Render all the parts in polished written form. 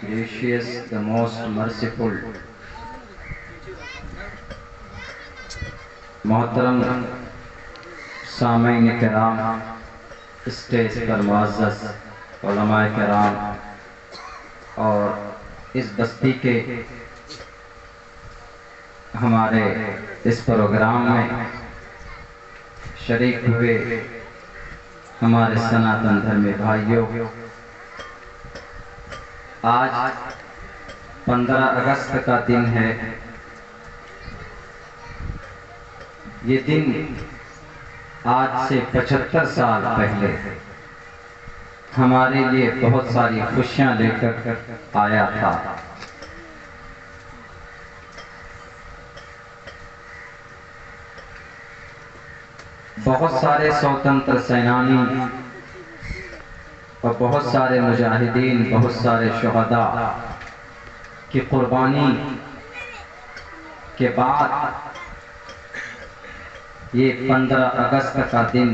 gracious, the most merciful, मोहतरम सामईन किराम, stage पर मुअज़्ज़ज़ उलमाए किराम और इस बस्ती के हमारे इस प्रोग्राम में शरीक हुए हमारे सनातन धर्मी भाइयों, आज 15 अगस्त का दिन है। ये दिन आज से 75 साल पहले हमारे लिए बहुत सारी खुशियां लेकर आया था। बहुत सारे स्वतंत्र सेनानी और बहुत सारे मुजाहिदीन, बहुत सारे शुहदा की कुर्बानी के बाद ये 15 अगस्त का दिन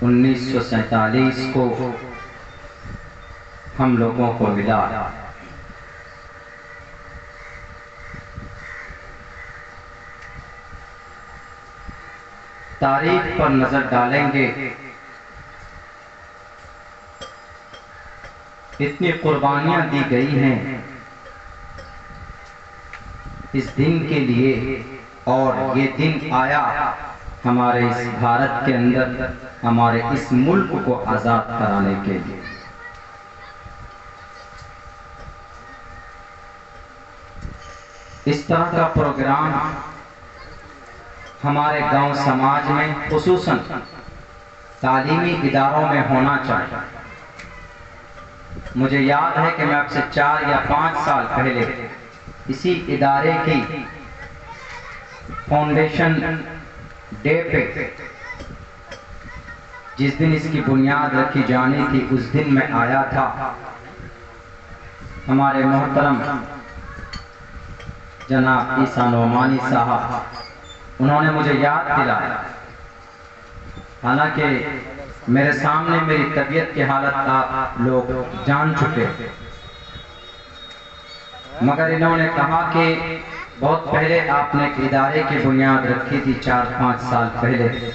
1947 को हम लोगों को मिला। तारीख पर नजर डालेंगे, इतनी कुर्बानियां दी गई हैं इस दिन के लिए, और ये दिन आया हमारे इस भारत के अंदर, हमारे इस मुल्क को आजाद कराने के लिए। इस तरह का प्रोग्राम हमारे गांव समाज में, खुसूसन तालीमी इदारों में होना चाहिए। मुझे याद है कि मैं अब से 4 या 5 साल पहले इसी इदारे की फाउंडेशन डे पे, जिस दिन इसकी बुनियाद रखी जानी थी, उस दिन मैं आया था। हमारे मोहतरम जनाब ईसा नोमानी साहब, उन्होंने मुझे याद दिलाया। हालांकि मेरे सामने मेरी तबीयत की हालत आप लोग जान चुके, मगर इन्होंने कहा कि बहुत पहले आपने एक इदारे की बुनियाद रखी थी 4-5 साल पहले।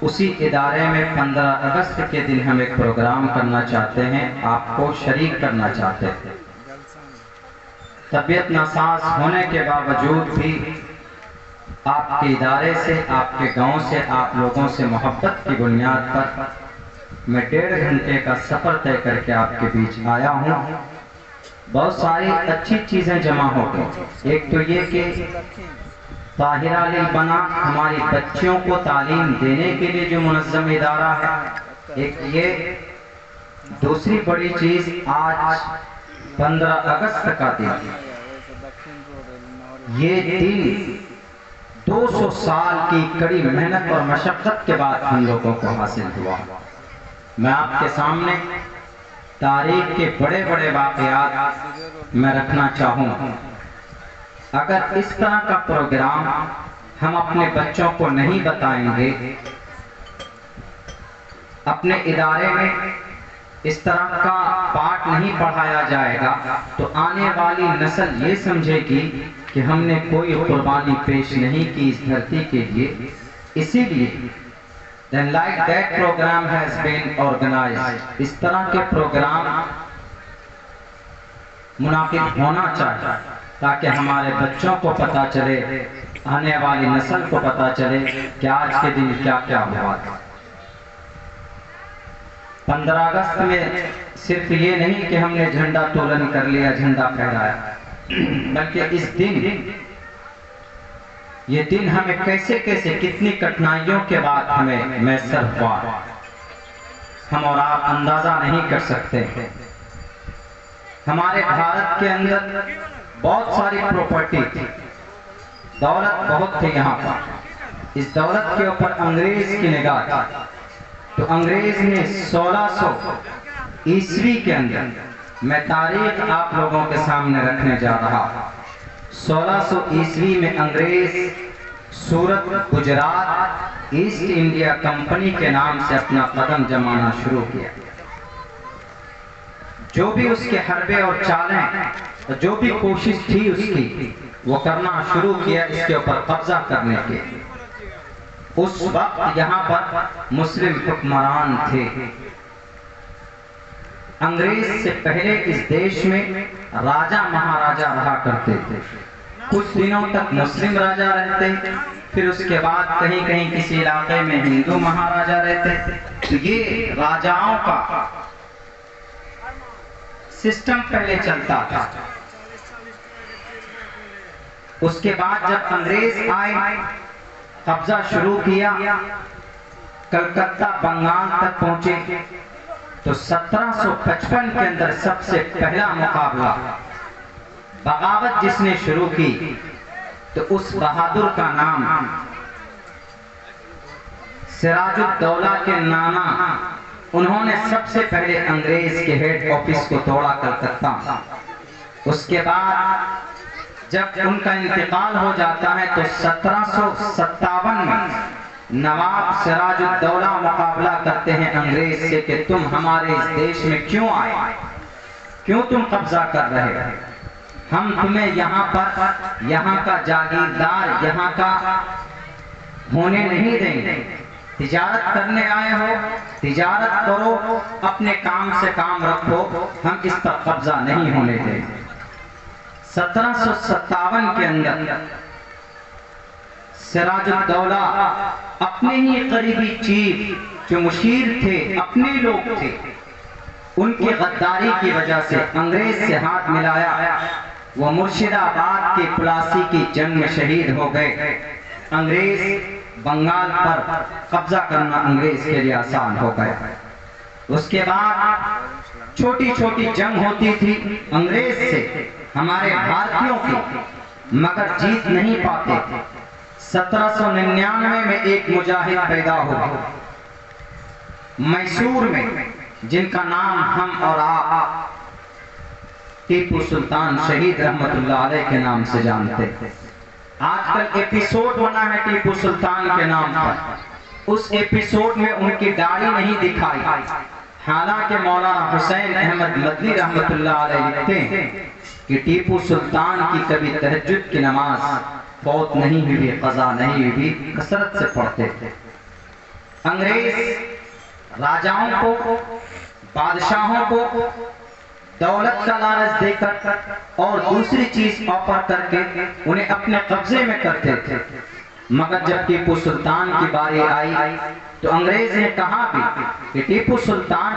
उसी इदारे में 15 अगस्त के दिन हम एक प्रोग्राम करना चाहते हैं, आपको शरीक करना चाहते थे। तबीयत नासाज होने के बावजूद भी आपके इदारे से, आपके गांव से, आप लोगों से मोहब्बत की बुनियाद पर मैं 1.5 घंटे का सफर तय करके आपके बीच आया हूँ। बहुत सारी अच्छी चीजें जमा हो गई। एक तो ये कि ताहिरा अली बना हमारी बच्चियों को तालीम देने के लिए जो मुनज़्ज़म इदारा है, एक ये। दूसरी बड़ी चीज, आज 15 अगस्त का दिन, ये दिन 200 साल की कड़ी मेहनत और मशक्कत के बाद हम लोगों को हासिल हुआ। मैं आपके सामने तारीख के बड़े बड़े वाक़यात मैं रखना चाहूँ। अगर इस तरह का प्रोग्राम हम अपने बच्चों को नहीं बताएंगे, अपने इदारे में इस तरह का पाठ नहीं पढ़ाया जाएगा, तो आने वाली नस्ल ये समझेगी कि हमने कोई कुर्बानी पेश नहीं की इस धरती के लिए। इसीलिए then like that program has been organized, इस तरह के प्रोग्राम मुनाकिद होना चाहिए ताकि हमारे बच्चों को पता चले, आने वाली नस्ल को पता चले कि आज के दिन क्या क्या हुआ था। 15 अगस्त में सिर्फ ये नहीं कि हमने झंडा तोलन कर लिया, झंडा फहराया, बल्कि इस दिन, ये दिन हमें कैसे कैसे, कितनी कठिनाइयों के बाद हमें मैसर हुआ, हम और आप अंदाजा नहीं कर सकते। हमारे भारत के अंदर बहुत सारी प्रॉपर्टी थी, दौलत बहुत थी यहाँ पर। इस दौलत के ऊपर अंग्रेज की निगाह थी, तो अंग्रेज ने 1600 ईस्वी के अंदर, मैं तारीख आप लोगों के सामने रखने जा रहा हूँ। 1600 ईस्वी में अंग्रेज सूरत, गुजरात, ईस्ट इंडिया कंपनी के नाम से अपना कदम जमाना शुरू किया। जो भी उसके हरबे और चालें, जो भी कोशिश थी उसकी, वो करना शुरू किया इसके ऊपर कब्जा करने के। उस वक्त यहाँ पर मुस्लिम हुक्मरान थे। अंग्रेज से पहले इस देश में राजा महाराजा रहा करते थे। कुछ दिनों तक मुस्लिम राजा रहते, फिर उसके बाद कहीं कहीं किसी इलाके में हिंदू महाराजा रहते। तो ये राजाओं का सिस्टम पहले चलता था। उसके बाद जब अंग्रेज आए, कब्जा शुरू किया, कलकत्ता बंगाल तक पहुंचे, तो 1755 के अंदर सबसे पहला मुकाबला बगावत जिसने शुरू की, तो उस बहादुर का नाम सिराजुद्दौला के नाना। उन्होंने सबसे पहले अंग्रेज के हेड ऑफिस को तोड़ा कलकत्ता। उसके बाद जब उनका इंतकाल हो जाता है तो 1757 में नवाब सिराजुद्दौला मुकाबला करते हैं अंग्रेज से कि तुम हमारे इस देश में क्यों आए, क्यों तुम कब्जा कर रहे हो, हम तुम्हें यहाँ पर यहाँ का जागीरदार यहाँ का होने नहीं देंगे। तिजारत करने आए हो, तिजारत करो, अपने काम से काम रखो, हम इस पर कब्जा नहीं होने देंगे। 1757 के अंदर सिराजुद्दौला अपने ही करीबी चीफ जो मुशीर थे, अपने लोग थे, उनकी गद्दारी की वजह से अंग्रेज से हाथ मिलाया। वो मुर्शिदाबाद के प्लासी की जंग में शहीद हो गए। अंग्रेज बंगाल पर कब्जा करना अंग्रेज के लिए आसान हो गया। उसके बाद छोटी छोटी जंग होती थी अंग्रेज से हमारे भारतीयों की, मगर जीत नहीं पाते थे। 1799 में एक मुजाहिद पैदा हुआ मैसूर में, जिनका नाम हम और आप टीपू सुल्तान शहीद रहमतुल्लाह अलैह के नाम से जानते थे। आजकल एपिसोड बना है टीपू सुल्तान के नाम पर। उस एपिसोड में उनकी दाढ़ी नहीं दिखाई, हालांकि मौलाना हुसैन अहमद मदनी रहमतुल्लाह अलैह लिखते हैं कि टीपू सुल्तान की कभी तहज्जुद की नमाज फौत नहीं हुई, कज़ा नहीं हुई, कसरत से पढ़ते थे। अंग्रेज राजाओं को, बादशाहों को दौलत का लालच देकर और दूसरी चीज ऑफर करके उन्हें अपने कब्जे में करते थे। मगर जब टीपू सुल्तान की बारी आई तो अंग्रेज ने कहा भी कि टीपू सुल्तान,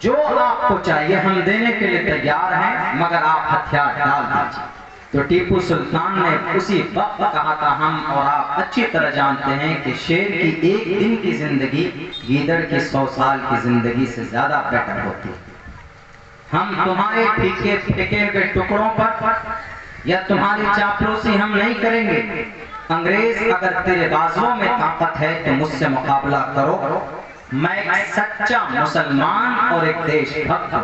जो आपको चाहिए हम देने के लिए तैयार हैं, मगर आप हथियार डाल दीजिए। तो टीपू सुल्तान ने उसी वक्त कहा था, हम और आप अच्छी तरह जानते हैं कि शेर की एक दिन की जिंदगी गीदड़ की 100 साल की जिंदगी से ज्यादा बेटर होती है। हम तुम्हारे फीके फेंके हुए टुकड़ों पर या तुम्हारी चापलूसी हम नहीं करेंगे। अंग्रेज, अगर तेरे बाजुओं में ताकत है तो मुझसे मुकाबला करो। मैं एक सच्चा मुसलमान और एक देशभक्त हूं।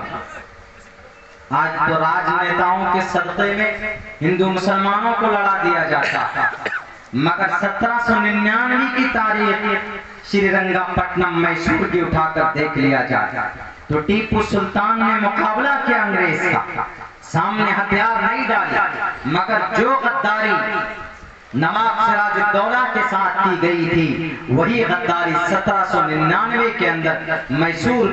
आज तो राजनेताओं के सदक़े में हिंदू मुसलमानों को लड़ा दिया जाता है, मगर 1799 की तारीख श्रीरंगपट्टनम मैसूर की उठाकर देख लिया जाए तो टीपू सुल्तान ने मुकाबला किया अंग्रेज का, सामने हथियार नहीं डाले, मगर जो गद्दारी नवाब सिराजुद्दौला के साथ की गई थी वही गद्दारी 1799 के अंदर मैसूर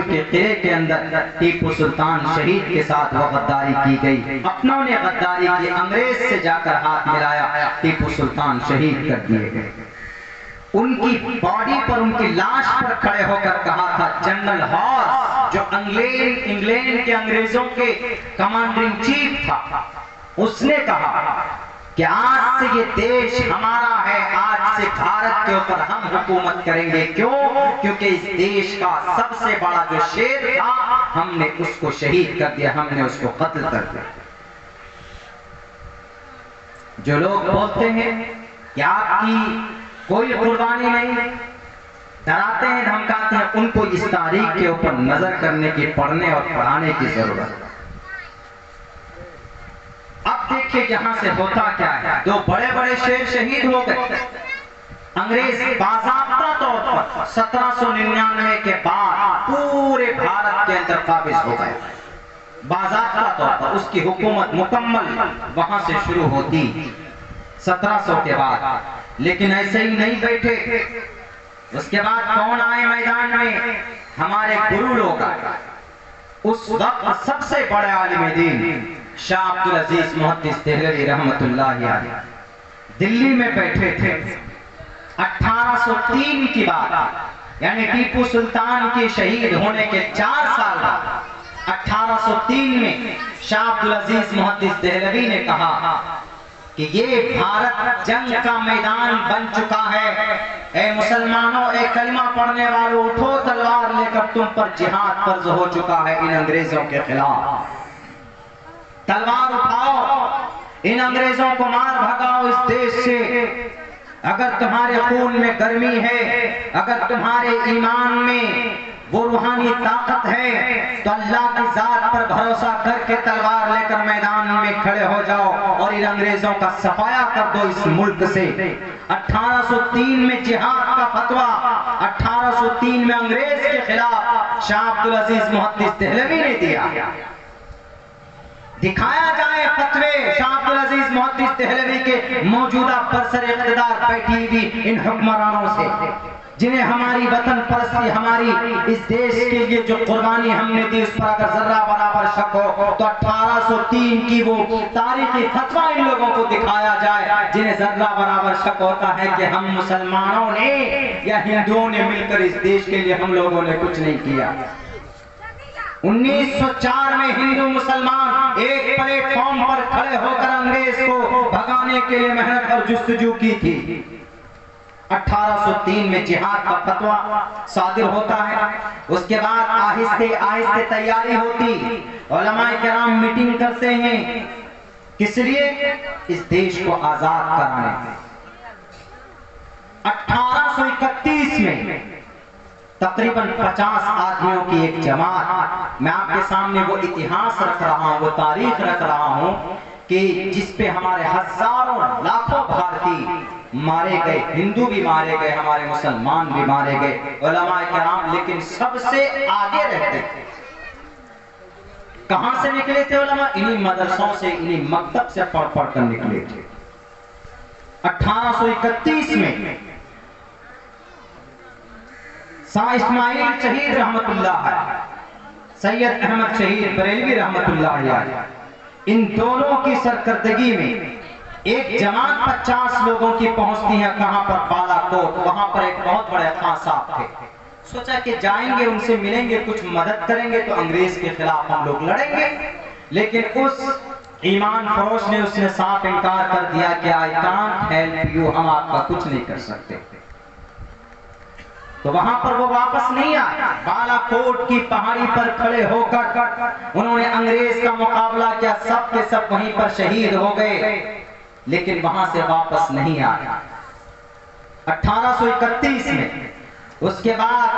के किले के अंदर टीपू सुल्तान शहीद के साथ वो गद्दारी की गई। अपनों ने गद्दारी की, अंग्रेज से जाकर हाथ मिलाया, टीपू सुल्तान शहीद कर दिए गए। उनकी बॉडी पर, उनकी लाश पर खड़े होकर कहा था जनरल हॉर्स, जो इंग्लैंड के अंग्रेजों के कमांडिंग चीफ था, उसने कहा कि आज से ये देश हमारा है, आज से भारत के ऊपर हम हुकूमत करेंगे। क्यों? क्योंकि इस देश का सबसे बड़ा जो शेर था हमने उसको शहीद कर दिया, हमने उसको कत्ल कर दिया। जो लोग बोलते हैं कि आपकी कोई कुर्बानी नहीं, डराते हैं, धमकाते हैं, उनको इस तारीख के ऊपर नजर करने की, पढ़ने और पढ़ाने की जरूरत है। अब देखिए यहां से होता क्या है, दो बड़े बड़े शेर शहीद हो गए, अंग्रेज बाज़ाब्ता तौर पर 1799 के बाद पूरे भारत के अंदर काबिज हो गए। बाज़ाब्ता तौर पर उसकी हुकूमत मुकम्मल वहां से शुरू होती 1700 के बाद। लेकिन ऐसे ही नहीं बैठे, उसके बाद कौन आए मैदान में? हमारे गुरु लोग आए। उस वक्त सबसे बड़े आलिम दीन शाह अब्दुल अजीज मुहद्दिस देहलवी रहमतुल्लाह अलैह दिल्ली में बैठे थे। 1803 की बात, यानी टीपू सुल्तान के शहीद होने के 4 साल बाद 1803 में शाह अब्दुल अजीज मुहद्दिस देहलवी ने कहा कि ये भारत जंग का मैदान बन चुका है। ए मुसलमानों, ए कलमा पढ़ने वालों, उठो तलवार लेकर, तुम पर जिहाद फर्ज हो चुका है इन अंग्रेजों के खिलाफ। तलवार उठाओ, इन अंग्रेजों को मार भगाओ इस देश से। अगर तुम्हारे खून में गर्मी है, अगर तुम्हारे ईमान में वो रूहानी ताकत है, तो अल्लाह की जात पर भरोसा करके तलवार लेकर मैदान में खड़े हो जाओ और इन अंग्रेजों का सफाया कर दो इस मुल्क से। 1803 में जिहाद का फतवा 1803 में अंग्रेज के खिलाफ शाह अब्दुल अजीज मुहद्दिस देहलवी ने दिया। दिखाया जाए फतवे शाह अब्दुल अजीज मुहद्दिस देहलवी के मौजूदा बरसर इक़्तिदार बैठी हुई इन हुक्मरानों से, जिन्हें हमारी वतन परस्ती, हमारी इस देश के लिए जो कुर्बानी हमने दी, उस पर अगर जर्रा बराबर शक हो तो 1803 की वो तारीखी फतवा इन लोगों को दिखाया जाए, जिन्हें जर्रा बराबर शक होता है कि हम मुसलमानों ने या हिंदुओं ने मिलकर इस देश के लिए हम लोगों ने कुछ नहीं किया। 1904 में हिंदू मुसलमान एक प्लेटफॉर्म पर खड़े होकर अंग्रेज को भगाने के लिए मेहनत और जुस्तजू की थी। 1803 में जिहाद का फतवा सादिर होता है। उसके बाद आहिस्ते आहिस्ते तैयारी होती, उलमाए किराम मीटिंग करते हैं, किस लिए? इस देश को आजाद कराने। 1831 में तकरीबन 50 आदमियों की एक जमात, मैं आपके सामने वो इतिहास रख रहा हूँ, वो तारीख रख रहा हूँ कि जिसपे हमारे हजारों लाखों भारतीय मारे गए, हिंदू भी मारे गए, हमारे मुसलमान भी मारे गए, उलमाए किराम लेकिन सबसे आगे रहते थे। कहां से निकले थे उलमा? इन्हीं मदरसों से, इन्हीं मकतब से पढ़ पढ़ कर निकले थे। 1831 में शाह इस्माइल शहीद रहमतुल्लाह अलैह, सैयद अहमद शहीद बरेलवी रहमतुल्लाह अलैह, इन दोनों की सरकर्दगी में एक जमात 50 लोगों की पहुंचती है। कहां पर? बालाकोट। वहां पर एक बहुत बड़े खां साहब थे। सोचा कि जाएंगे, उनसे मिलेंगे, कुछ मदद करेंगे तो अंग्रेज के खिलाफ हम लोग लड़ेंगे। लेकिन उस ईमान फरोश ने उसने साफ इनकार कर दिया कि आई कांट हेल्प यू, हम आपका कुछ नहीं कर सकते। तो वहां पर वो वापस नहीं आया। बालाकोट की पहाड़ी पर खड़े होकर उन्होंने अंग्रेज का मुकाबला किया, सब के सब वहीं पर शहीद हो गए, लेकिन वहां से वापस नहीं आया। 1831 में उसके बाद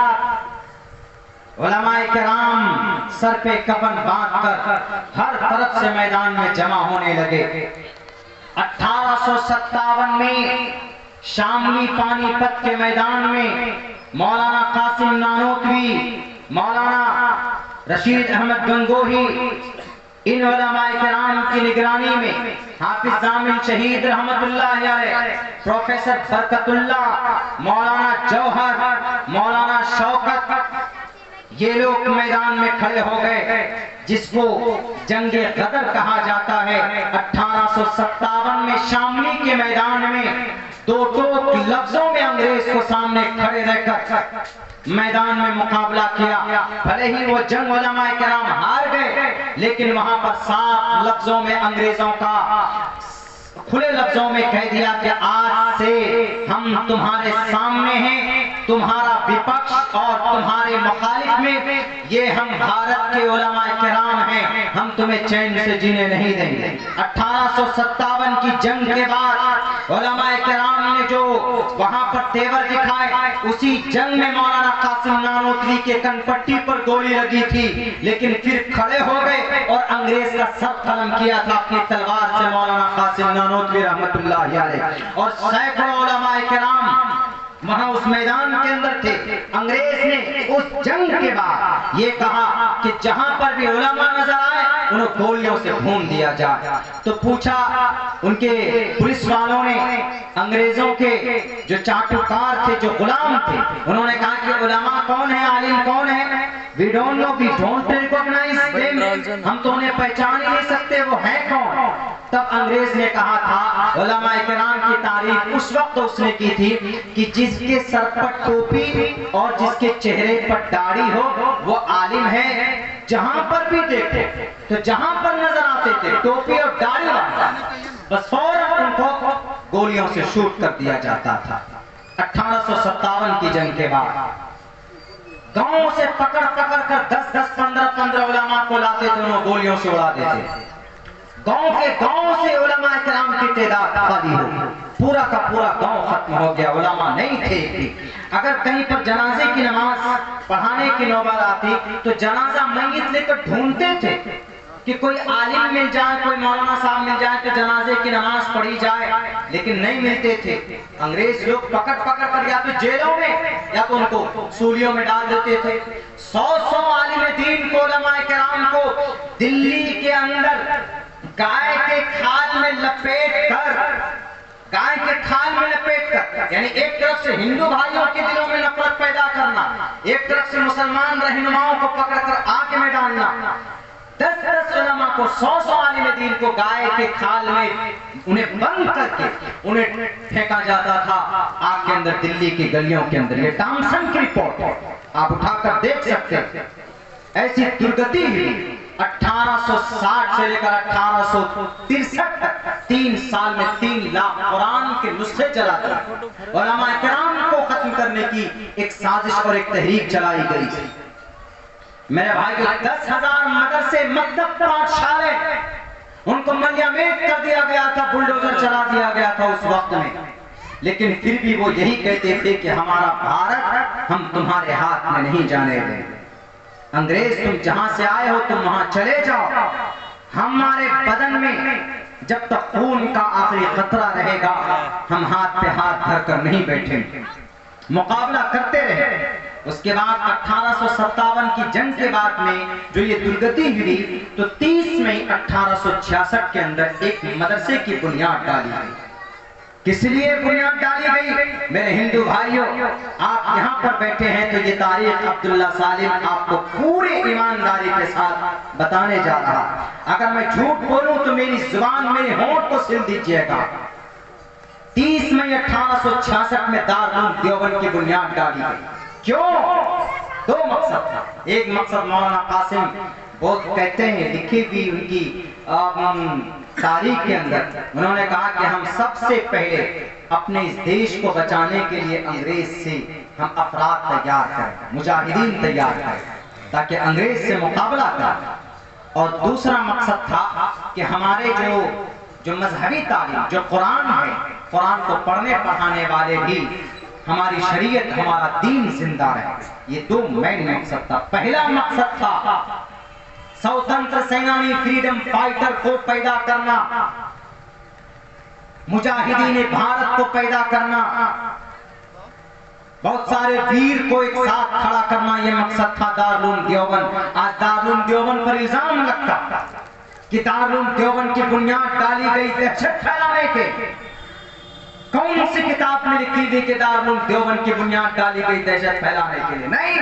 उलमाए किराम सर पे कफन बांधकर हर तरफ से मैदान में जमा होने लगे। 1857 में शामली पानीपत के मैदान में मौलाना कासिम नानोतवी, मौलाना रशीद अहमद गंगोही, इन उलमाए किराम की निगरानी में हाफिज जामिल शहीद रहमतुल्लाह अलैह, प्रोफेसर बरकतुल्लाह, मौलाना जौहर, मौलाना शौकत, ये लोग मैदान में खड़े हो गए, जिसको जंगे गदर कहा जाता है। 1857 में शामली के मैदान में दो लफ्जों में अंग्रेज को सामने खड़े रहकर मैदान में मुकाबला किया। भले ही वो जंग उलमाए किराम हार गए, लेकिन वहां पर 7 लफ्जों में अंग्रेजों का खुले लफ्जों में कह दिया कि आज से हम तुम्हारे सामने हैं, तुम्हारा विपक्ष और तुम्हारे मुखालिफ में ये हम भारत के उलमाए किराम हैं, हम तुम्हें चैन से जीने नहीं देंगे। 1857 की जंग के बाद उलमाए किराम ने जो वहां पर तेवर दिखाए, उसी जंग में मौलाना कासिम नानोतवी के कनपट्टी पर गोली लगी थी, लेकिन फिर खड़े हो गए और अंग्रेज का सर कलम किया था अपनी तलवार से मौलाना कासिम नानोतवी रहमतुल्लाह अलैह, और सैकड़ों उलमाए किराम वहां उस मैदान के अंदर थे। अंग्रेज ने उस जंग के बाद ये कहा कि जहां पर भी उलमा नजर आए उन्हें गोलियों से भून दिया जाए। तो पूछा उनके पुलिस वालों ने, अंग्रेजों के जो चाटुकार थे, जो गुलाम थे, उन्होंने कहा कि उलमा कौन है, आलिम कौन है? We don't know, we don't recognise them, हम तो उन्हें पहचान ही नहीं सकते, वो है कौन? तब अंग्रेज ने कहा था, उलमा किराम की तारीफ उस वक्त उसने की थी कि जिसके सर पर टोपी और जिसके चेहरे पर दाढ़ी हो वो आलिम है। जहां पर भी देखो तो जहां पर नजर आते थे टोपी और दाढ़ी वाला, बस फौरन उनको गोलियों से शूट कर दिया जाता था। 1857 की जंग के बाद गांवों से पकड़ पकड़ कर 10-10, 15-15 उलमा को लाते थे, उन्हें गोलियों से उड़ा देते। गांव के गांव से उलमा किराम की तादाद खाली हो, पूरा का पूरा गांव खत्म हो गया, उलमा नहीं थे। अगर कहीं पर जनाजे की नमाज पढ़ाने की नौबत आती तो जनाजा मैयत लेकर ढूंढते थे कि कोई आलिम मिल जाए, कोई मौलाना साहब मिल जाए तो जनाजे की नमाज पढ़ी जाए, लेकिन नहीं मिलते थे। अंग्रेज लोग पकड़ पकड़ कर या तो जेलों में या तो उनको सूलियों में डाल देते थे। 100 आलिम दीन को, उलमा किराम को दिल्ली के अंदर गाय के खाल में लपेट कर, यानी एक तरफ से हिंदू भाइयों के दिलों में नफरत पैदा करना, एक तरफ से मुसलमान रहनुमाओं को पकड़कर आग में डालना। 10-10 उलमा को, 100 आलिम दीन को गाय के खाल में उन्हें बंद करके उन्हें फेंका जाता था आग के अंदर, दिल्ली की गलियों के अंदर। ये टॉमसन की रिपोर्ट आप उठाकर देख सकते हैं। ऐसी दुर्गति हुई 1860 से लेकर 1863 तक, 3 साल में 3 लाख कुरान के नुस्खे चला दिए। उलमा किराम को खत्म करने की एक साजिश और एक तहरीक चलाई गई थी। मेरे भाई 10,000 मदरसे, मकतब, पाठशाले, उनको मलियामेट कर दिया गया था, बुलडोजर चला दिया गया था उस वक्त में। लेकिन फिर भी वो यही कहते थे कि हमारा भारत हम तुम्हारे हाथ में नहीं जाने देंगे। अंग्रेज तुम जहां से आए हो तुम वहां चले जाओ, हमारे बदन में जब तक खून का आखिरी खतरा रहेगा हम हाथ पे हाथ धरकर नहीं बैठेंगे। मुकाबला करते रहे। उसके बाद 1857 की जंग के बाद में जो ये दुर्गति हुई तो 30 मई 1866 के अंदर एक मदरसे की बुनियाद डाली गई। किस लिए बुनियाद डाली गई? मेरे हिंदू भाइयों, आप यहाँ पर बैठे हैं तो ये तारीख अब्दुल्ला सालिम आपको पूरी ईमानदारी के साथ बताने जा रहा। अगर मैं झूठ बोलूं तो मेरी जुबान, मेरे होंठ को सिल दीजिएगा। 30 मई 1866 में दारुल देवबंद की बुनियाद डाली गई। क्यों? 2 मकसद था। एक मकसद मौलाना कासिम बहुत कहते हैं, लिखी भी उनकी तारीख के अंदर, उन्होंने कहा कि हम सबसे पहले अपने इस देश को बचाने के लिए अंग्रेज से हम अफराद तैयार करें, मुजाहिदीन तैयार करें ताकि अंग्रेज से मुकाबला करें। और दूसरा मकसद था कि हमारे जो मजहबी तालीम, जो कुरान है, कुरान को पढ़ने पढ़ाने वाले भी, हमारी शरीयत, हमारा दीन जिंदा रहे। ये 2 मेन मकसद था। पहला मकसद था स्वतंत्र सेनानी, फ्रीडम फाइटर को पैदा करना, मुजाहिदीन भारत को पैदा करना, बहुत सारे वीर को एक साथ खड़ा करना, यह मकसद था दारुल देवबंद। आज दारुल देवबंद पर इल्जाम लगता कि दारुल देवबंद की बुनियाद डाली गई दहशत फैलाने के। कौन सी किताब में लिखी थी कि दारुल देवबंद की बुनियाद डाली गई दहशत फैलाने के लिए? नहीं,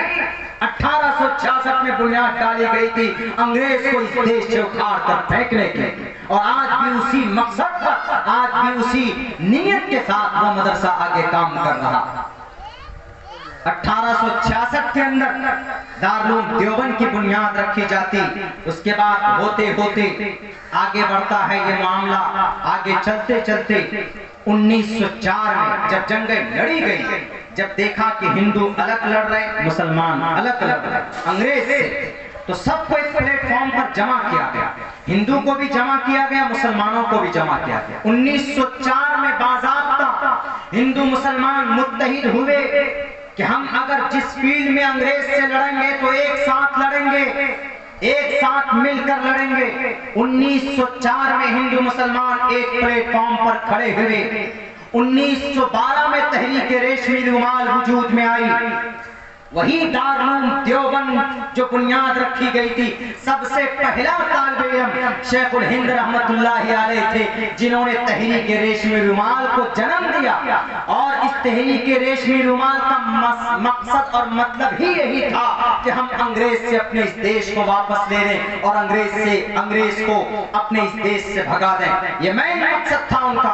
1866 में बुनियाद डाली गई थी अंग्रेज को इस देश से उखाड़ कर फेंकने के लिए। और आज भी उसी मकसद पर, आज भी उसी नीयत के साथ वो मदरसा आगे काम कर रहा। 1866 के अंदर दारुल देवबंद की बुनियाद रखी जाती। उसके बाद होते होते आगे बढ़ता है ये मामला। आगे चलते चलते 1904 में जब जंगें लड़ी गई, जब देखा कि हिंदू अलग लड़ रहे, मुसलमान अलग लड़ रहे अंग्रेज से, तो सबको इस प्लेटफॉर्म पर जमा किया गया। हिंदू को भी जमा किया गया, मुसलमानों को भी जमा किया गया। 1904 में बाज़ाब्ता हिंदू मुसलमान मुत्तहिद हुए कि हम अगर जिस फील्ड में अंग्रेज से लड़ेंगे तो एक साथ लड़ेंगे, एक साथ मिलकर लड़ेंगे। 1904 में हिंदू मुसलमान एक प्लेटफॉर्म पर खड़े हुए 1912 में तहरीक रेशमी रुमाल वजूद में आई। वही दारुल देवबंद जो बुनियाद रखी गई थी, सबसे पहला तालिब इल्म शेखुल हिंद रहमतुल्लाहि अलैह थे, जिन्होंने तहरीक रेशमी रुमाल को जन्म दिया। और इस तहरीक रेशमी रुमाल का मकसद और मतलब ही यही था कि हम अंग्रेज से अपने इस देश को वापस ले लें और अंग्रेज को अपने इस देश से भगा दें। ये मेन मकसद था उनका।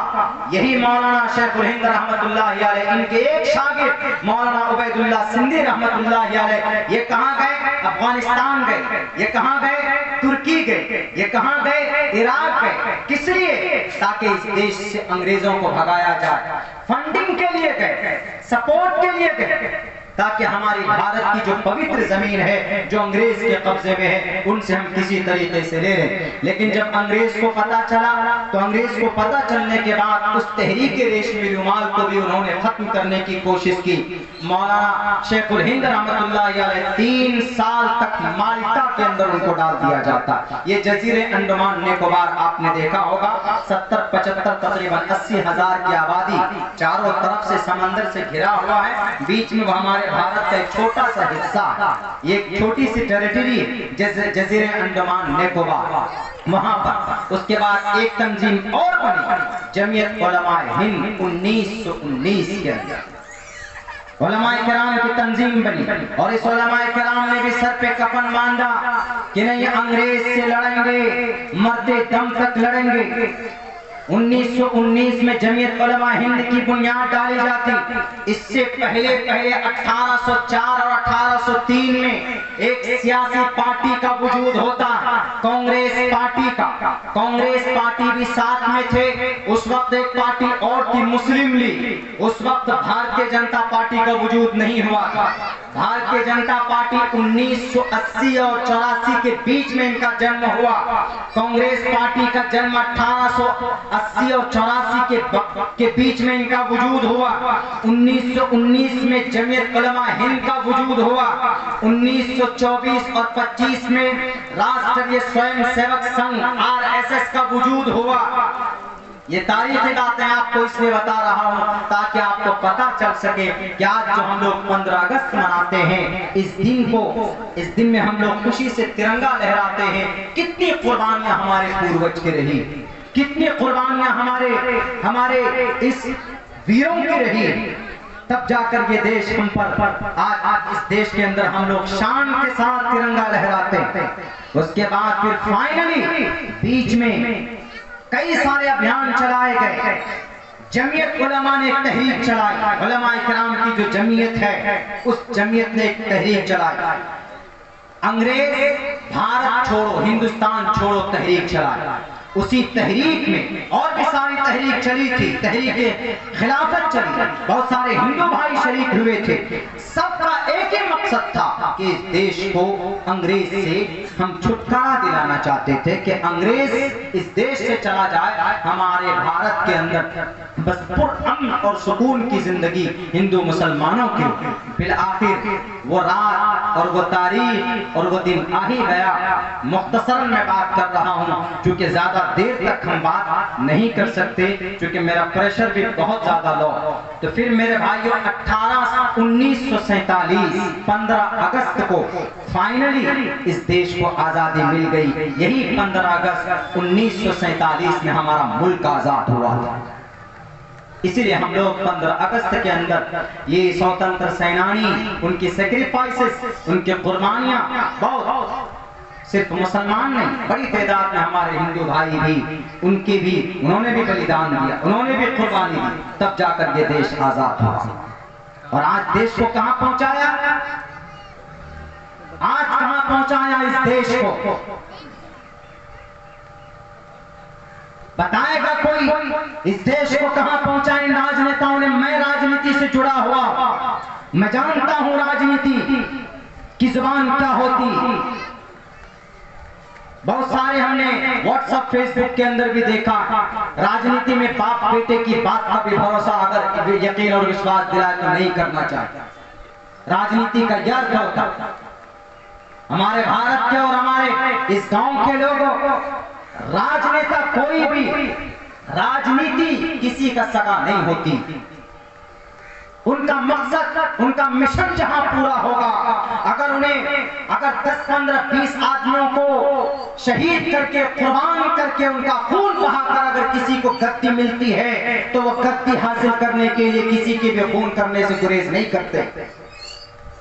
यही मौलाना शेखुल हिंद रहमतुल्लाहि अलैह, इनके एक शागिर्द मौलाना उबैदुल्लाह सिंधी रहमतुल्लाहि अलैह, ये कहाँ गए? अफगानिस्तान गए। ये कहाँ गए? तुर्की गए। ये कहाँ गए? इराक गए। किस लिए? ताकि इस देश से अंग्रेजों को भगाया जाए। फंडिंग के लिए गए, सपोर्ट के लिए गए, ताकि हमारी भारत की जो पवित्र जमीन है जो अंग्रेज के कब्जे में है, उनसे हम किसी तरीके से ले लें। लेकिन जब अंग्रेज को पता चला, तो अंग्रेज को पता चलने के बाद उस तहरीक रेशमी रुमाल को भी उन्होंने खत्म करने की कोशिश की। मौलाना शेखुल हिंद रहमतुल्लाहि अलैह 3 साल तक माल्टा के अंदर उनको डाल दिया जाता। ये जजीरे अंडमान निकोबार आपने देखा होगा, 70-75 तकरीबन 80,000 की आबादी, चारों तरफ से समंदर से घिरा हुआ है, बीच में हमारे भारत का एक छोटा सा हिस्सा है। ये एक छोटी सी टेरिटरी है जजीरे अंडमान निकोबार, वहां पर। उसके बाद एक तंजीम और बनी, जमीयत उलमाए हिंद 1919 के अंदर उलमाए किराम की तंजीम बनी। और इस उलमाए किराम ने भी सर पे कफन बांधा कि नहीं, अंग्रेज से लड़ेंगे, मरते दम तक लड़ेंगे। 1919 में जमीयत उलमा हिंद की बुनियाद डाली जाती। इससे पहले 1804 और 1803 में एक सियासी पार्टी का वजूद होता, कांग्रेस पार्टी का। कांग्रेस पार्टी भी साथ में थे। उस वक्त एक पार्टी और थी, मुस्लिम लीग। उस वक्त भारतीय जनता पार्टी का वजूद नहीं हुआ था। भारतीय जनता पार्टी 1980 और 84 के बीच में इनका जन्म हुआ। कांग्रेस पार्टी का जन्म 1880 और 84 के बीच में इनका वजूद हुआ। 1919 में जमीयत उलमा हिंद का वजूद हुआ। 1924 और 25 में राष्ट्रीय स्वयंसेवक संघ RSS का वजूद हुआ। ये तारीखी बातें आपको इसलिए बता रहा हूँ ताकि आपको पता चल सके कि आज जो हम लोग 15 अगस्त मनाते हैं, इस दिन में हम लोग खुशी से तिरंगा लहराते हैं। कितनी कुर्बानियां हमारे पूर्वज की रही, कितनी कुर्बानियां हमारे इस वीरों की रही, तब जाकर ये देश हम पर आज इस देश के अंदर हम लोग शान के साथ तिरंगा लहराते हैं। उसके बाद फिर फाइनली बीच में कई सारे अभियान चलाए गए। जमीयत उलमा ने एक तहरीक चलाई। उलमा इकराम की जो जमीयत है, उस जमीयत ने एक तहरीक चलाई, अंग्रेज भारत छोड़ो, हिंदुस्तान छोड़ो तहरीक चलाई। उसी तहरीक में और भी सारी तहरीक चली थी, तहरीक खिलाफत चली, बहुत सारे हिंदू भाई शरीक हुए थे। सबका एक ही मकसद था कि इस देश को अंग्रेज से हम छुटकारा दिलाना चाहते थे कि अंग्रेज इस देश से चला जाए, हमारे भारत के अंदर बस पुरअमन और सुकून की जिंदगी हिंदू मुसलमानों की। फिर आखिर वो रात और वो तारीख और वो दिन आ ही गया। मुख्तसरन मैं बात कर रहा हूँ क्योंकि ज्यादा देर तक हम बात नहीं कर सकते, क्योंकि मेरा प्रेशर भी बहुत ज्यादा लो। तो फिर मेरे भाइयों 1947 15 अगस्त को फाइनली इस देश को आजादी मिल गई। यही 15 अगस्त 1947 में हमारा मुल्क आजाद हुआ था। इसीलिए हम लोग 15 अगस्त के अंदर ये स्वतंत्र सेनानी, उनकी सेक्रीफाइसेस, उनकी कुर्बानियां, बहुत सिर्फ मुसलमान नहीं, बड़ी तादाद में हमारे हिंदू भाई भी, उन्होंने भी बलिदान दिया, उन्होंने भी कुर्बानी दी, तब जाकर ये देश आजाद हुआ। और आज देश को कहां पहुंचाया, आज कहां पहुंचाया इस देश को? बताएगा कोई इस देश को कहां पहुंचा इन राजनेताओं ने? मैं राजनीति से जुड़ा हुआ, मैं जानता हूं राजनीति की जुबान क्या होती। बहुत सारे हमने व्हाट्सएप फेसबुक के अंदर भी देखा, राजनीति में बाप बेटे की बात का भी भरोसा अगर यकीन और विश्वास दिलाए तो नहीं करना चाहिए। राजनीति का यह अर्थ होता, हमारे भारत के और हमारे इस गांव के लोगों, राजनेता कोई भी राजनीति किसी का सगा नहीं होती। उनका मकसद, उनका मिशन जहां पूरा होगा, अगर 10, 15, 20 आदमियों को शहीद करके, कुर्बान करके, उनका खून बहाकर अगर किसी को गद्दी मिलती है तो वो गद्दी हासिल करने के लिए किसी के भी खून करने से गुरेज नहीं करते।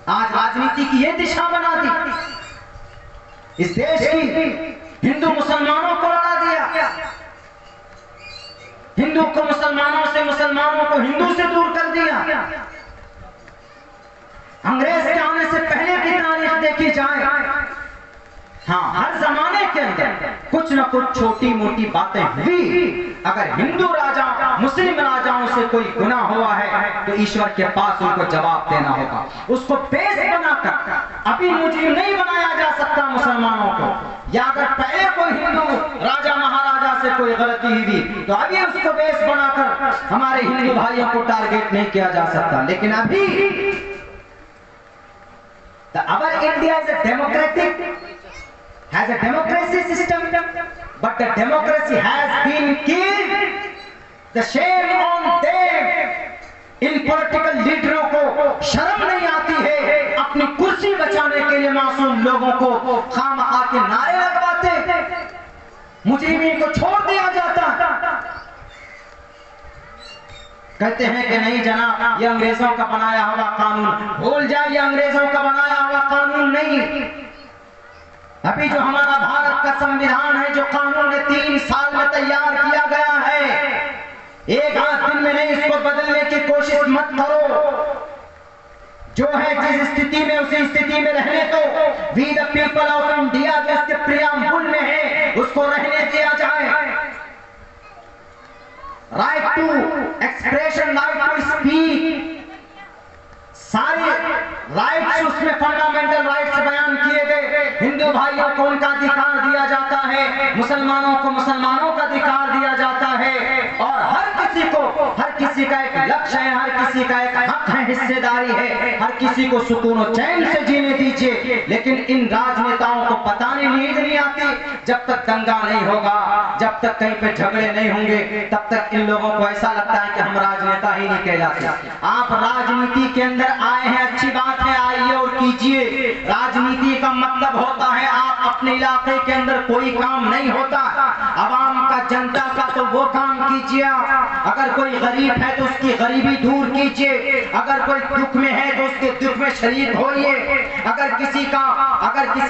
आज राजनीति की ये दिशा बना दी, इस देश की हिंदू मुसलमानों को लड़ा दिया, हिंदू को मुसलमानों से, मुसलमानों को हिंदू से दूर कर दिया। अंग्रेज के आने से पहले की तारीख देखी जाए, हाँ, हर जमाने के अंदर कुछ न कुछ छोटी मोटी बातें हुई। अगर हिंदू राजा, मुस्लिम राजाओं से कोई गुनाह हुआ है तो ईश्वर के पास उनको जवाब देना होगा। उसको बेस बनाकर अभी मुजरिम नहीं बनाया जा सकता मुसलमानों को। या अगर पहले कोई हिंदू राजा महाराजा से कोई गलती हुई तो अभी उसको बेस बनाकर हमारे हिंदू भाइयों को टारगेट नहीं किया जा सकता। लेकिन अभी our India is a democratic, has a democracy system, but the democracy has been killed. The shame on them. इन पॉलिटिकल लीडरों को शर्म नहीं आती है अपनी कुर्सी बचाने के लिए मासूम लोगों को खामखा के नारे लगवाते, मुजरिमीन को छोड़ दिया जाता। कहते हैं कि नहीं जनाब, ये अंग्रेजों का बनाया हुआ कानून, भूल जाइए, अंग्रेजों का बनाया हुआ कानून नहीं। अभी जो हमारा भारत का संविधान है, जो कानून 3 साल में तैयार किया गया है, एक आध दिन में नहीं, इसको बदलने की कोशिश मत करो। जो है जिस स्थिति में उसी स्थिति में रहने दो। We the people of India जो इसके प्रियम्बुल में है उसको रहने दिया जाए। Right to expression, right to speak, सारे राइट्स उसमें फंडामेंटल राइट्स बयान किए गए। हिंदू भाइयों को उनका अधिकार दिया जाता है, मुसलमानों को मुसलमानों का अधिकार दिया जाता है, और हर किसी का एक लक्ष्य है, हर किसी का एक हक है, हिस्सेदारी है, हर किसी को सुकून और चैन से जीने दीजिए। लेकिन इन राजनेताओं को बताने नींद नहीं आती, जब तक दंगा नहीं होगा, जब तक कहीं पे झगड़े नहीं होंगे, तब तक इन लोगों को ऐसा लगता है कि हम राजनेता ही नहीं कहलाते। आप राजनीति के अंदर आए हैं, अच्छी बात है, आइए और कीजिए। राजनीति का मतलब होता है आप अपने इलाके के अंदर कोई काम नहीं होता, आवाम का, जनता का, तो वो काम कीजिए। अगर कोई गरीब है तो उसकी गरीबी दूर कीजिए, अगर कोई दुख में है तो उसके दुख में शरीक होइए, अगर किसी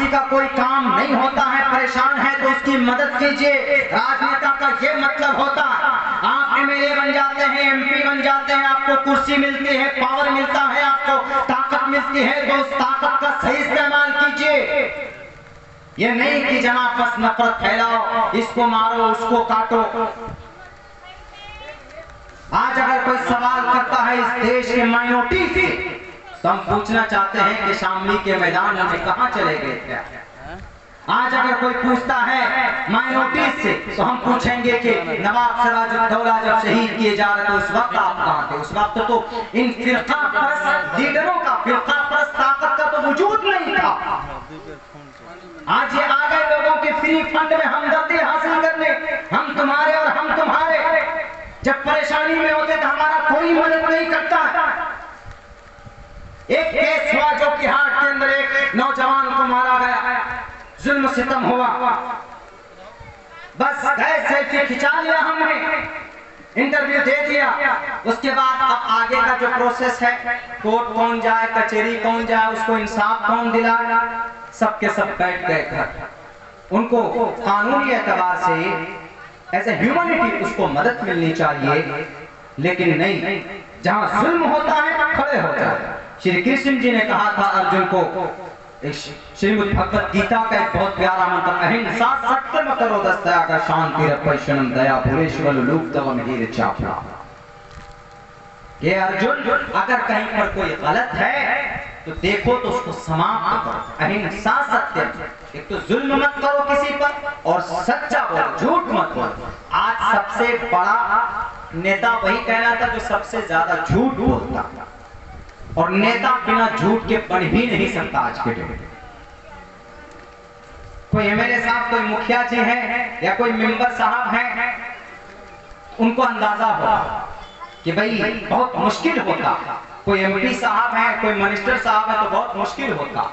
का कोई काम नहीं होता है, परेशान है, तो उसकी मदद कीजिए। राजनेता का ये मतलब होता है। आप एमएलए बन जाते हैं, एमपी बन जाते हैं, आपको कुर्सी मिलती है, पावर मिलता है, आपको ताकत मिलती है, तो उस ताकत का सही इस्तेमाल कीजिए। ये नहीं कि जनाब बस नफरत फैलाओ, इसको मारो, उसको काटो। आज अगर कोई सवाल करता है इस देश के माइनॉरिटी से, तो हम पूछना चाहते हैं कि शामली के मैदान में कहां चले गए थे। आज अगर कोई पूछता है माइनॉरिटी से, तो हम पूछेंगे कि नवाब सिराजुद्दौला जब शहीद किए जा रहे थे उस वक्त आप कहां थे। उस वक्त तो इन फिरका परस्त लीडरों का, फिरका परस्त ताकत का तो वजूद नहीं था। आज ये आ गए लोगों के फ्री फंड में हमदर्दी हासिल करने, हम तुम्हारे और हम तुम्हारे। जब परेशानी में होते तो हमारा कोई मदद नहीं करता। एक केस हुआ जो कि हाट के अंदर एक नौजवान को मारा गया, जुल्म सितम हुआ, बस गए, सेल्फी खिंचा लिया, हमने इंटरव्यू दे दिया। उसके बाद अब आगे का जो प्रोसेस है, कोर्ट कौन जाए, कचहरी कौन जाए, उसको इंसाफ कौन दिलाए, सबके सब बैठ गए घर। उनको कानूनी एतबार से एज ए ह्यूमैनिटी उसको मदद मिलनी चाहिए, लेकिन नहीं, जहां जुल्म होता है खड़े हो जाए। श्री कृष्ण जी ने कहा था अर्जुन को, श्रीमद् भगवत गीता का एक बहुत प्यारा मंत्र, अहिंसा सत्यम करो दस्तया का शांति रक्षणम दया भूलेश्वर लूप तवम हीर चापा। ये अर्जुन, अगर कहीं पर कोई गलत है तो देखो तो उसको समाप्त करो। अहिंसा सत्यम, एक तो जुल्म मत करो किसी पर, और सच्चा बोलो, झूठ मत बोलो। आज सबसे बड़ा नेता वही कहलाता जो सबसे ज्यादा झूठ बोलता, और नेता बिना झूठ के बन ही नहीं सकता। आज के डेट कोई एमएलए साहब, कोई मुखिया जी है, या कोई मेंबर साहब है, उनको अंदाजा होगा कि भाई बहुत मुश्किल होता, कोई एमपी साहब है, कोई मिनिस्टर साहब है तो बहुत मुश्किल होता।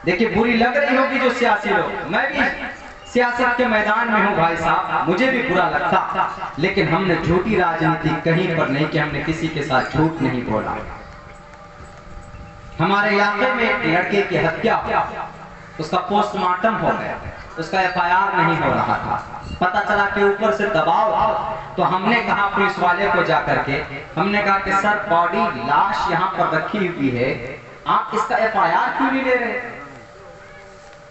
देखिए बुरी लग रही होगी जो सियासी लोग, मैं भी सियासत के मैदान में हूँ भाई साहब, मुझे भी बुरा लगता, लेकिन हमने झूठी राजनीति कहीं पर नहीं की, हमने किसी के साथ झूठ नहीं बोला। हमारे इलाके में एक लड़के की हत्या, उसका पोस्टमार्टम हो गया, उसका एफआईआर नहीं हो रहा था, पता चला कि ऊपर से दबाव था। तो हमने कहा पुलिस वाले को जाकर के, हमने कहा कि सर बॉडी लाश यहाँ पर रखी हुई है, आप इसका एफआईआर क्यों नहीं ले रहे?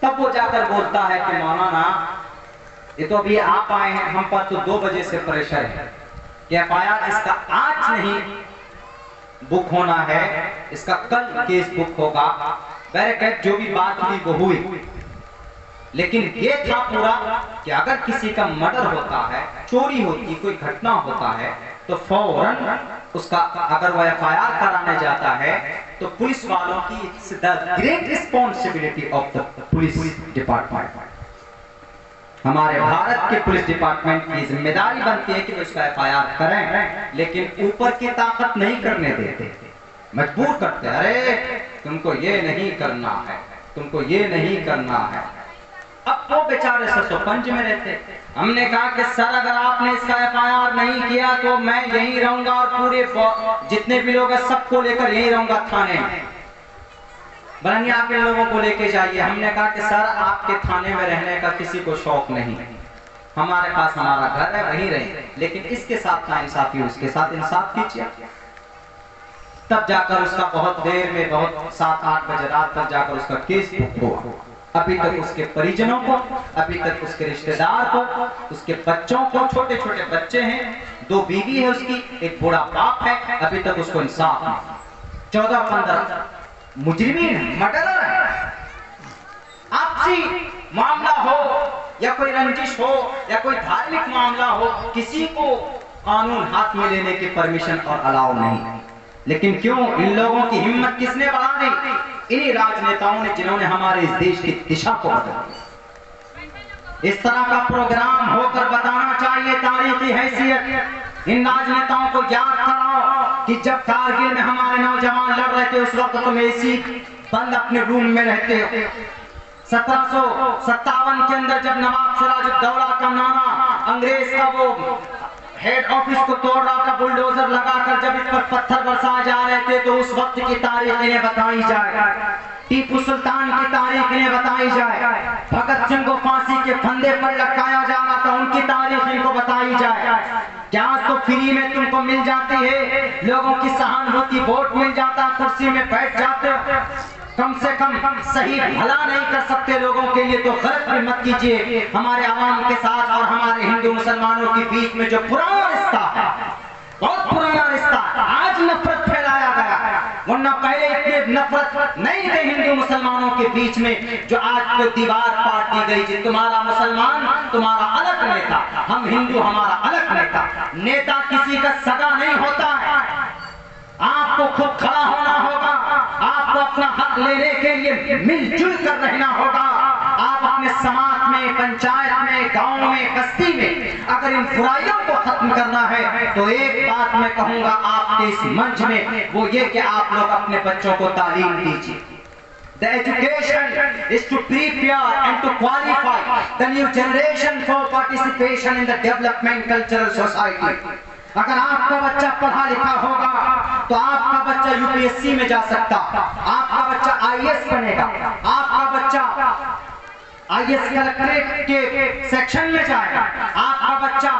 तब वो जाकर बोलता है कि मौलाना ये तो अभी आप आए हैं, हम पर तो 2 बजे से प्रेशर है कि एफआईआर इसका आज नहीं बुक होना है, इसका कल केस बुक होगा। बैरकैट जो भी बात हुई वो हुई, लेकिन ये था पूरा कि अगर किसी का मर्डर होता है, चोरी होती, कोई घटना होता है, तो फौरन उसका अगर वो एफआईआर कराने जाता है तो पुलिस वालों की great responsibility of the police department, हमारे भारत के पुलिस डिपार्टमेंट की जिम्मेदारी बनती है कि वो उसका एफआईआर करें, लेकिन ऊपर की ताकत नहीं करने देते, मजबूर करते, अरे तुमको ये नहीं करना है, तुमको ये नहीं करना है। अब वो बेचारे सरसोपंच में रहते। हमने कहा कि सर अगर आपने इसका एफआईआर नहीं किया तो मैं यहीं रहूंगा और पूरे जितने भी लोग हैं सबको लेकर यहीं रहूंगा थाने में, बल्कि आप इन लोगों को लेके जाइए। हमने कहा कि सर आपके थाने में रहने का किसी को शौक नहीं, हमारे पास हमारा घर है वहीं रहे, लेकिन इसके साथ ना इंसाफी, उसके साथ इंसाफ कीजिए। तब जाकर उसका बहुत देर में, बहुत 7-8 बजे रात तक जाकर उसका केस बुक हुआ। अभी तक उसके परिजनों को, अभी तक उसके रिश्तेदार को, उसके बच्चों को, छोटे छोटे बच्चे हैं, 2 बीवी है उसकी, एक बूढ़ा बाप है, अभी तक उसको इंसाफ नहीं। 14-15 मुजरिमीन, मर्डरर है। आपसी मामला हो या कोई रंजिश हो या कोई धार्मिक मामला हो, किसी को कानून हाथ में लेने की परमिशन और अलाउ नहीं। लेकिन क्यों? इन लोगों की हिम्मत किसने बढ़ा दी? इन्हीं राजनेताओं ने, जिन्होंने हमारे इस देश की दिशा को बदल दिया। इस तरह का प्रोग्राम होकर बताना चाहिए तारीखी हैसियत। इन राजनेताओं को याद कराओ कि जब कारगिल में हमारे नौजवान लड़ रहे थे उस वक्त तुम एसी बंद अपने रूम में रहते हो। 1757 के अंदर जब नवाब सिराजुद्दौला का नाना अंग्रेज का वो हेड ऑफिस को तोड़ रहा था बुलडोजर लगाकर, जब इस पर पत्थर बरसाए जा रहे थे, तो उस वक्त की तारीख इन्हें बताई जाए, टीपू सुल्तान की तारीख इन्हें बताई जाए, भगत सिंह को फांसी के फंदे पर लटकाया जा रहा था, उनकी तारीख इनको बताई जाए। क्या तो फ्री में तुमको मिल जाती है, लोगों की सहानुभूति, वोट मिल जाता, कुर्सी में बैठ जाते, कम से कम सही भला नहीं कर सकते लोगों के लिए, तो गलत भी मत कीजिए हमारे आवाम के साथ और हमारे हिंदू मुसलमानों के बीच में जो पुराना रिश्ता है, बहुत पुराना रिश्ता, आज नफरत फैलाया गया है, वरना पहले इतनी नफरत नहीं थी हिंदू मुसलमानों के बीच में, जो आज तो दीवार पाट दी गई थी। तुम्हारा मुसलमान तुम्हारा अलग नेता, हम हिंदू हमारा अलग नेता। नेता किसी का सगा नहीं होता है, आपको खुद खड़ा होना होगा, आपको अपना हक लेने के लिए मिलजुल कर रहना होगा। आप अपने समाज में, पंचायत में, गांव में, बस्ती में अगर इन बुराइयों को खत्म करना है तो एक बात मैं कहूंगा आपके इस मंच में, वो ये कि आप लोग अपने बच्चों को तालीम दीजिए। The education is to prepare and to qualify the new generation for participation in the development cultural society. अगर आपका बच्चा पढ़ा लिखा होगा तो आपका बच्चा यूपीएससी में जा सकता, आपका बच्चा आईएएस बनेगा, आपका बच्चा आईएएस कलेक्ट्रेट के सेक्शन में जाएगा, आपका बच्चा